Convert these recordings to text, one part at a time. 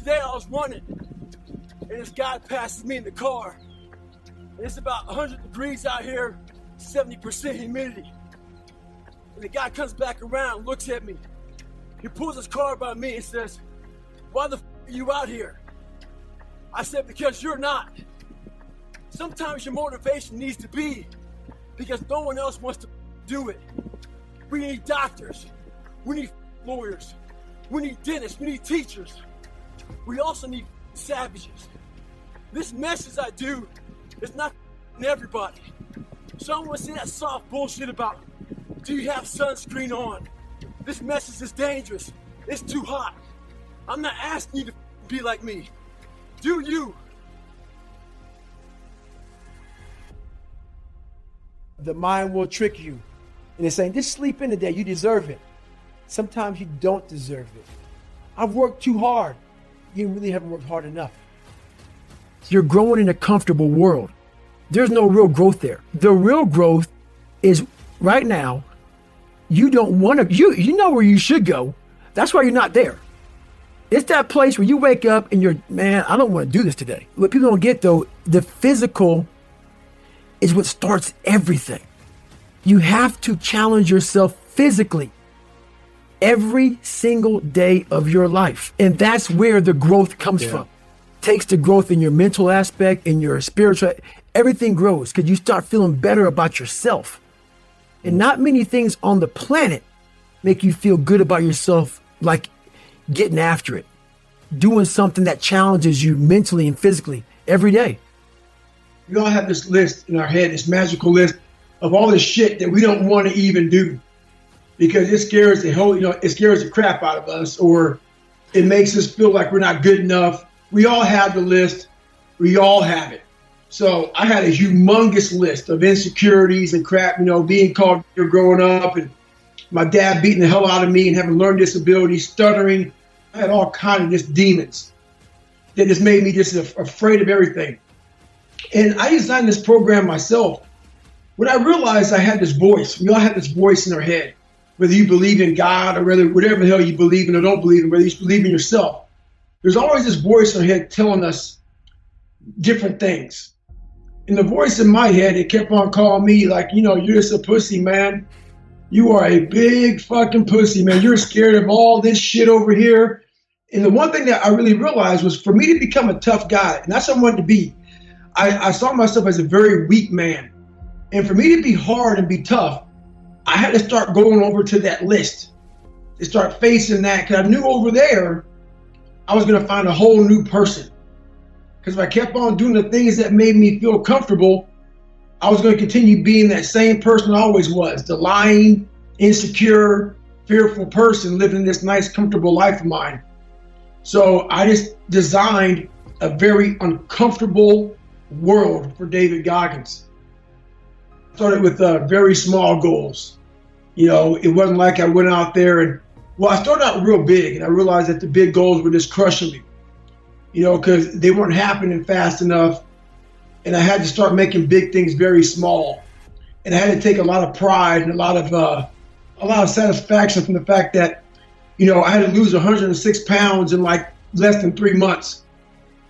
day I was running, and this guy passes me in the car. And it's about 100 degrees out here, 70% humidity. And the guy comes back around, looks at me. He pulls his car by me and says, "Why the f are you out here?" I said, "Because you're not." Sometimes your motivation needs to be because no one else wants to do it. We need doctors. We need lawyers. We need dentists. We need teachers. We also need savages. This message I do is not everybody. So I don't want to say that soft bullshit about, do you have sunscreen on? This message is dangerous. It's too hot. I'm not asking you to be like me. Do you? The mind will trick you. And it's saying, just sleep in today, you deserve it. Sometimes you don't deserve it. I've worked too hard. You really haven't worked hard enough. You're growing in a comfortable world. There's no real growth there. The real growth is right now, you don't want to, you know where you should go. That's why you're not there. It's that place where you wake up and you're, man, I don't want to do this today. What people don't get though, the physical is what starts everything. You have to challenge yourself physically every single day of your life. And that's where the growth comes from. Takes the growth in your mental aspect, in your spiritual, everything grows because you start feeling better about yourself. And not many things on the planet make you feel good about yourself, like getting after it, doing something that challenges you mentally and physically every day. We all have this list in our head, this magical list of all the shit that we don't want to even do because it scares it scares the crap out of us, or it makes us feel like we're not good enough. We all have the list. We all have it. So I had a humongous list of insecurities and crap, being called growing up, and my dad beating the hell out of me and having learning disabilities, stuttering. I had all kinds of just demons that just made me just afraid of everything. And I designed this program myself. When I realized I had this voice, we all have this voice in our head, whether you believe in God or whatever the hell you believe in or don't believe in, whether you believe in yourself. There's always this voice in our head telling us different things. And the voice in my head, it kept on calling me like, you're just a pussy, man. You are a big fucking pussy, man. You're scared of all this shit over here. And the one thing that I really realized was for me to become a tough guy, and that's what I wanted to be. I saw myself as a very weak man. And for me to be hard and be tough, I had to start going over to that list, to start facing that, because I knew over there, I was going to find a whole new person. Because if I kept on doing the things that made me feel comfortable, I was going to continue being that same person I always was, the lying, insecure, fearful person living this nice, comfortable life of mine. So I just designed a very uncomfortable world for David Goggins. Started with very small goals. It wasn't like I went out there and, I started out real big, and I realized that the big goals were just crushing me, because they weren't happening fast enough. And I had to start making big things very small. And I had to take a lot of pride and a lot of satisfaction from the fact that, I had to lose 106 pounds in like less than 3 months,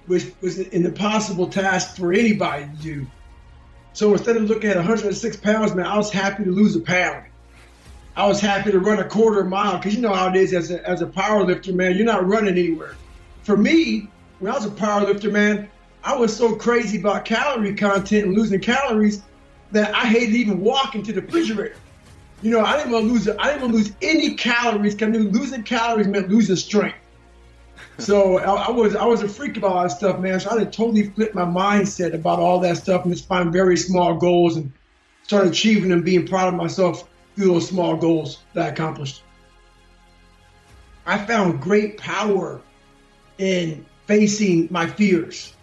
which was an impossible task for anybody to do. So instead of looking at 106 pounds, man, I was happy to lose a pound. I was happy to run a quarter mile, because you know how it is as a power lifter, man, you're not running anywhere. For me, when I was a power lifter, man, I was so crazy about calorie content and losing calories that I hated even walking to the refrigerator. I didn't want to lose any calories, because I knew losing calories meant losing strength. So I was a freak about all that stuff, man. So I had to totally flip my mindset about all that stuff and just find very small goals and start achieving them, being proud of myself through those small goals that I accomplished. I found great power in facing my fears.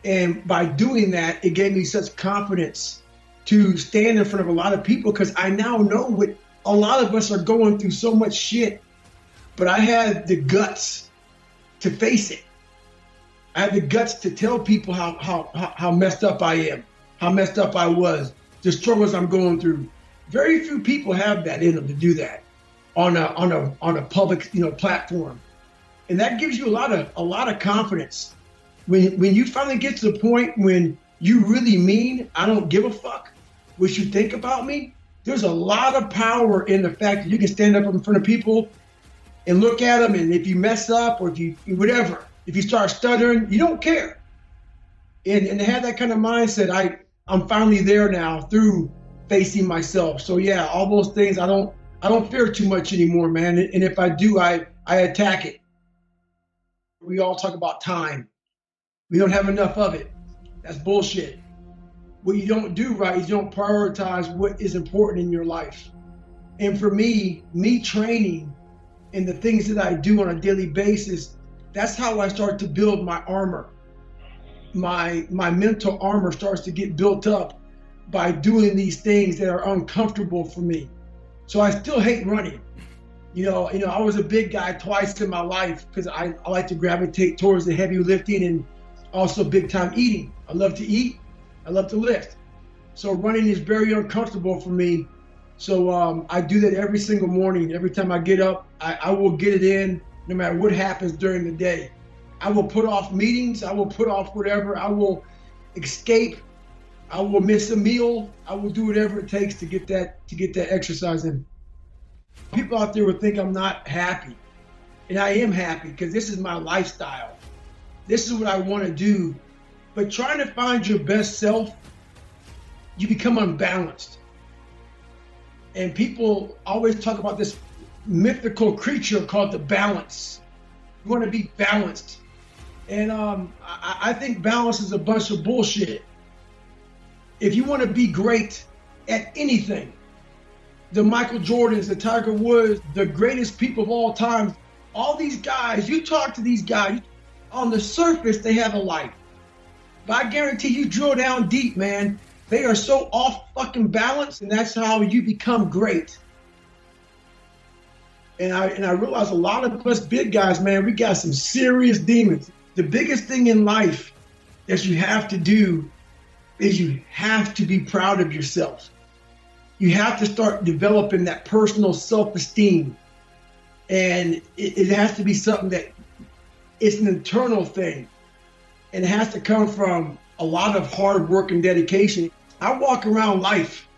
And by doing that, it gave me such confidence to stand in front of a lot of people, because I now know what a lot of us are going through, so much shit. But I had the guts to face it. I had the guts to tell people how messed up I am, how messed up I was, the struggles I'm going through. Very few people have that in them to do that on a public platform. And that gives you a lot of confidence. When you finally get to the point when you really mean, I don't give a fuck what you think about me, there's a lot of power in the fact that you can stand up in front of people and look at them, and if you mess up or if you whatever, if you start stuttering, you don't care. And to have that kind of mindset, I'm finally there now through facing myself. So yeah, all those things I don't fear too much anymore, man. And if I do, I attack it. We all talk about time. We don't have enough of it. That's bullshit. What you don't do right is you don't prioritize what is important in your life. And for me training and the things that I do on a daily basis, that's how I start to build my armor. My mental armor starts to get built up by doing these things that are uncomfortable for me. So I still hate running. You know, I was a big guy twice in my life because I like to gravitate towards the heavy lifting and also big time eating. I love to eat. I love to lift. So running is very uncomfortable for me. So I do that every single morning. Every time I get up, I will get it in no matter what happens during the day. I will put off meetings. I will put off whatever. I will escape. I will miss a meal. I will do whatever it takes to get that exercise in. People out there will think I'm not happy. And I am happy because this is my lifestyle. This is what I want to do. But trying to find your best self, you become unbalanced. And people always talk about this mythical creature called the balance. You want to be balanced. And I think balance is a bunch of bullshit. If you want to be great at anything, the Michael Jordans, the Tiger Woods, the greatest people of all time, all these guys, you talk to these guys, on the surface, they have a life. But I guarantee you drill down deep, man, they are so off fucking balance, and that's how you become great. And I realize a lot of us big guys, man, we got some serious demons. The biggest thing in life that you have to do is you have to be proud of yourself. You have to start developing that personal self-esteem. And it has to be something that it's an internal thing. And it has to come from a lot of hard work and dedication. I walk around life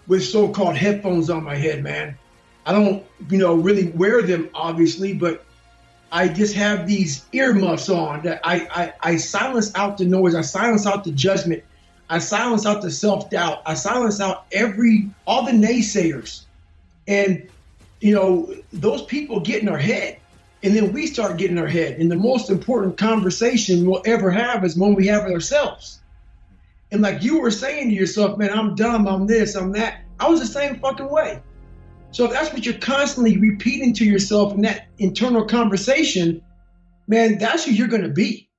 with so-called headphones on my head, man. I don't, really wear them, obviously, but I just have these earmuffs on that I silence out the noise. I silence out the judgment. I silence out the self-doubt. I silence out all the naysayers. And, those people get in our head. And then we start getting in our head. And the most important conversation we'll ever have is when we have with ourselves. And like you were saying to yourself, man, I'm dumb, I'm this, I'm that. I was the same fucking way. So if that's what you're constantly repeating to yourself in that internal conversation, man, that's who you're going to be.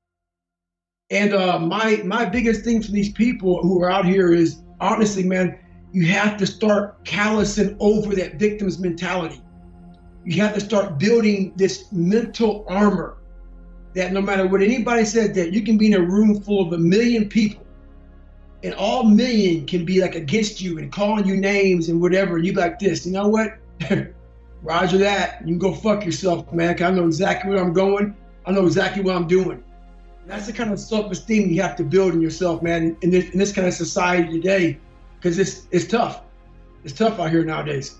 And my biggest thing for these people who are out here is, honestly, man, you have to start callousing over that victim's mentality. You have to start building this mental armor that no matter what anybody said, that you can be in a room full of 1 million people and all million can be like against you and calling you names and whatever. And you be like this, you know what? Roger that. You can go fuck yourself, man. 'Cause I know exactly where I'm going. I know exactly what I'm doing. And that's the kind of self-esteem you have to build in yourself, man, in this kind of society today, because it's tough. It's tough out here nowadays.